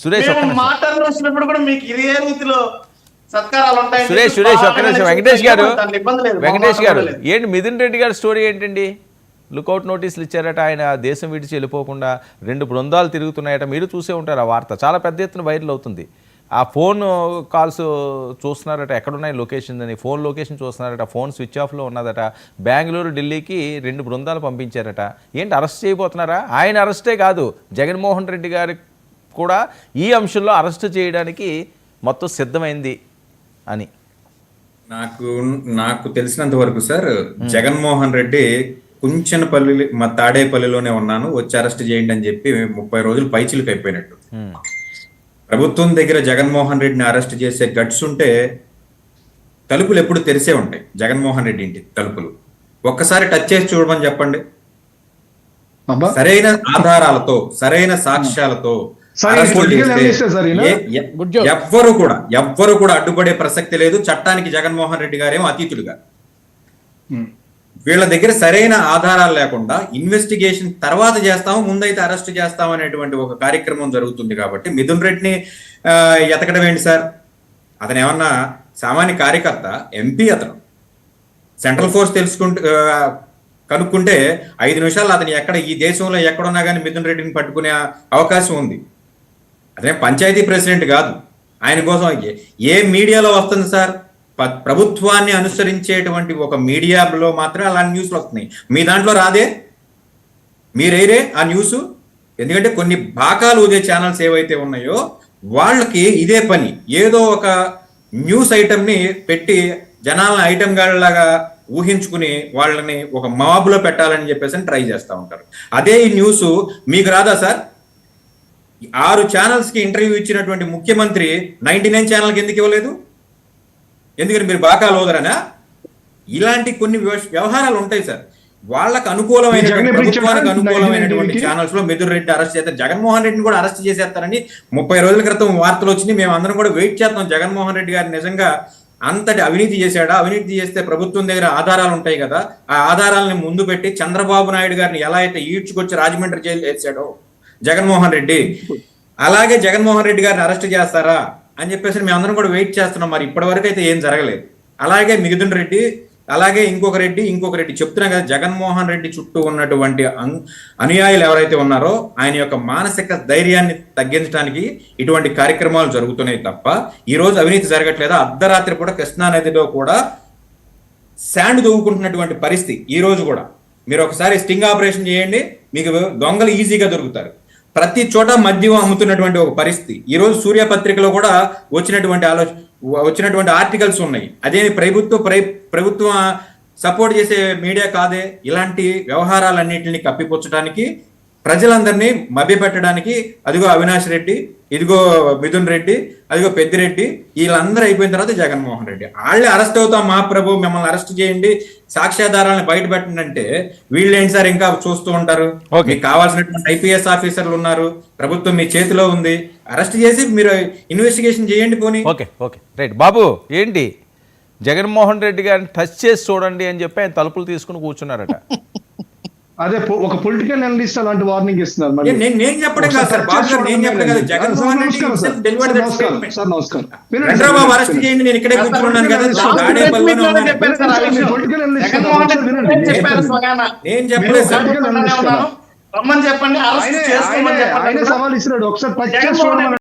సురేష్ మాటలు వచ్చినప్పుడు కూడా మీకు ఇదే రీతిలో సత్కారాలు ఉంటాయి. సురేష్ ఒక్క నిమిషం. వెంకటేష్ గారు ఏంటి మిథున్ రెడ్డి గారి స్టోరీ ఏంటండి? లుకౌట్ నోటీసులు ఇచ్చారట, ఆయన దేశం విడిచి వెళ్ళిపోకుండా 2 బృందాలు తిరుగుతున్నాయట. మీరు చూసే ఉంటారు ఆ వార్త, చాలా పెద్ద ఎత్తున వైరల్ అవుతుంది. ఆ ఫోన్ కాల్స్ చూస్తున్నారట, ఎక్కడున్నాయి లొకేషన్ అని, ఫోన్ లొకేషన్ చూస్తున్నారట, ఫోన్ స్విచ్ ఆఫ్లో ఉన్నదట. బెంగళూరు ఢిల్లీకి 2 బృందాలు పంపించారట. ఏంటి అరెస్ట్ చేయబోతున్నారా? ఆయన అరెస్టే కాదు, జగన్మోహన్ రెడ్డి గారి కూడా ఈ అంశంలో అరెస్ట్ చేయడానికి మొత్తం సిద్ధమైంది అని నాకు తెలిసినంత వరకు సార్, జగన్మోహన్ రెడ్డి కుంచెనపల్లి మా తాడేపల్లిలోనే ఉన్నాను, వచ్చి అరెస్ట్ చేయండి అని చెప్పి 30 రోజులు పైచిలకు అయిపోయినట్టు. ప్రభుత్వం దగ్గర జగన్మోహన్ రెడ్డిని అరెస్ట్ చేసే గట్స్ ఉంటే తలుపులు ఎప్పుడు తెరిసే ఉంటాయి. జగన్మోహన్ రెడ్డి ఇంటి తలుపులు ఒక్కసారి టచ్ చేసి చూడమని చెప్పండి. సరైన ఆధారాలతో, సరైన సాక్ష్యాలతో ఎవ్వరు కూడా అడ్డుపడే ప్రసక్తి లేదు. చట్టానికి జగన్మోహన్ రెడ్డి గారేమో అతీతుడుగా. వీళ్ళ దగ్గర సరైన ఆధారాలు లేకుండా ఇన్వెస్టిగేషన్ తర్వాత చేస్తాము, ముందైతే అరెస్ట్ చేస్తాం అనేటువంటి ఒక కార్యక్రమం జరుగుతుంది. కాబట్టి మిథున్ రెడ్డిని ఎతకడం ఏంటి సార్? అతను ఏమన్నా సామాన్య కార్యకర్త, ఎంపీ. అతను సెంట్రల్ ఫోర్స్ కనుక్కుంటే 5 నిమిషాలు అతను ఈ దేశంలో ఎక్కడున్నా కానీ మిథున్ రెడ్డిని పట్టుకునే అవకాశం ఉంది. అదే పంచాయతీ ప్రెసిడెంట్ కాదు. ఆయన కోసం ఏ మీడియాలో వస్తుంది సార్? ప్రభుత్వాన్ని అనుసరించేటువంటి ఒక మీడియాలో మాత్రమే అలాంటి న్యూస్లు వస్తున్నాయి. మీ దాంట్లో రాదే, మీరేరే ఆ న్యూస్. ఎందుకంటే కొన్ని బాకాలు ఊదే ఛానల్స్ ఏవైతే ఉన్నాయో వాళ్ళకి ఇదే పని. ఏదో ఒక న్యూస్ ఐటమ్ని పెట్టి జనాలను ఐటమ్ గాళ్ళలాగా ఊహించుకుని వాళ్ళని ఒక మాబులో పెట్టాలని చెప్పేసి ట్రై చేస్తూ ఉంటారు. అదే ఈ న్యూస్ మీకు రాదా సార్? 6 ఛానల్స్కి ఇంటర్వ్యూ ఇచ్చినటువంటి ముఖ్యమంత్రి 99 ఛానల్కి ఎందుకు ఇవ్వలేదు? ఎందుకంటే మీరు బాగా లోదరనా? ఇలాంటి కొన్ని వ్యవహారాలు ఉంటాయి సార్. వాళ్ళకు ప్రభుత్వానికి అనుకూలమైనటువంటి ఛానల్స్ లో మిథున్ రెడ్డి అరెస్ట్ చేస్తారు. జగన్మోహన్ రెడ్డిని కూడా అరెస్ట్ చేసేస్తారని 30 రోజుల క్రితం వార్తలు వచ్చినాయి. మేము అందరం కూడా వెయిట్ చేస్తాం. జగన్మోహన్ రెడ్డి గారు నిజంగా అంతటి అవినీతి చేశాడా? అవినీతి చేస్తే ప్రభుత్వం దగ్గర ఆధారాలు ఉంటాయి కదా, ఆ ఆధారాలను ముందు పెట్టి చంద్రబాబు నాయుడు గారిని ఎలా అయితే ఈడ్చుకొచ్చి రాజమండ్రి జైలు వేసాడో జగన్మోహన్ రెడ్డి, అలాగే జగన్మోహన్ రెడ్డి గారిని అరెస్ట్ చేస్తారా అని చెప్పేసి మేము అందరం కూడా వెయిట్ చేస్తున్నాం. మరి ఇప్పటి వరకు అయితే ఏం జరగలేదు. అలాగే మిథున్ రెడ్డి, అలాగే ఇంకొక రెడ్డి చెప్తున్నాం కదా, జగన్మోహన్ రెడ్డి చుట్టూ ఉన్నటువంటి అనుయాయులు ఎవరైతే ఉన్నారో ఆయన యొక్క మానసిక ధైర్యాన్ని తగ్గించడానికి ఇటువంటి కార్యక్రమాలు జరుగుతున్నాయి తప్ప ఈ రోజు అవినీతి జరగట్లేదు. అర్ధరాత్రి కూడా కృష్ణానదిలో కూడా శాండ్ దొవ్వుకుంటున్నటువంటి పరిస్థితి ఈ రోజు కూడా. మీరు ఒకసారి స్టింగ్ ఆపరేషన్ చేయండి, మీకు దొంగలు ఈజీగా దొరుకుతారు. ప్రతి చోట మద్యం అమ్ముతున్నటువంటి ఒక పరిస్థితి ఈ రోజు సూర్య పత్రికలో కూడా వచ్చినటువంటి ఆర్టికల్స్ ఉన్నాయి. అదే ప్రభుత్వం సపోర్ట్ చేసే మీడియా కాదే. ఇలాంటి వ్యవహారాలన్నింటినీ కప్పిపుచ్చడానికి, ప్రజలందరినీ మభ్యపెట్టడానికి అదిగో అవినాష్ రెడ్డి, ఇదిగో మిథున్ రెడ్డి, అదిగో పెద్దిరెడ్డి, వీళ్ళందరూ అయిపోయిన తర్వాత జగన్మోహన్ రెడ్డి. వాళ్ళే అరెస్ట్ అవుతాం మహాప్రభు, మిమ్మల్ని అరెస్ట్ చేయండి, సాక్ష్యాధారాలను బయట పెట్టండి అంటే వీళ్ళేంటి సార్ ఇంకా చూస్తూ ఉంటారు? మీకు కావాల్సినటువంటి ఐపీఎస్ ఆఫీసర్లు ఉన్నారు, ప్రభుత్వం మీ చేతిలో ఉంది, అరెస్ట్ చేసి మీరు ఇన్వెస్టిగేషన్ చేయండి పోనీ. Okay right. బాబు ఏంటి జగన్మోహన్ రెడ్డి గారిని టచ్ చేసి చూడండి అని చెప్పి ఆయన తలుపులు తీసుకుని కూర్చున్నారట. అదే ఒక పొలిటికల్ అనలిస్ట్ అలాంటి వార్నింగ్ ఇస్తున్నారు. నేను చెప్పడం కాదు సార్, నేను చెప్పడం కాదు. జగన్మోహన్ రెడ్డి చంద్రబాబు అరెస్ట్ చేయండి, నేను ఇక్కడే కూర్చున్నాను కదా, నేను చెప్పలేదు సార్. రమ్మని చెప్పండి, సవాల్ ఇస్తున్నాడు ఒకసారి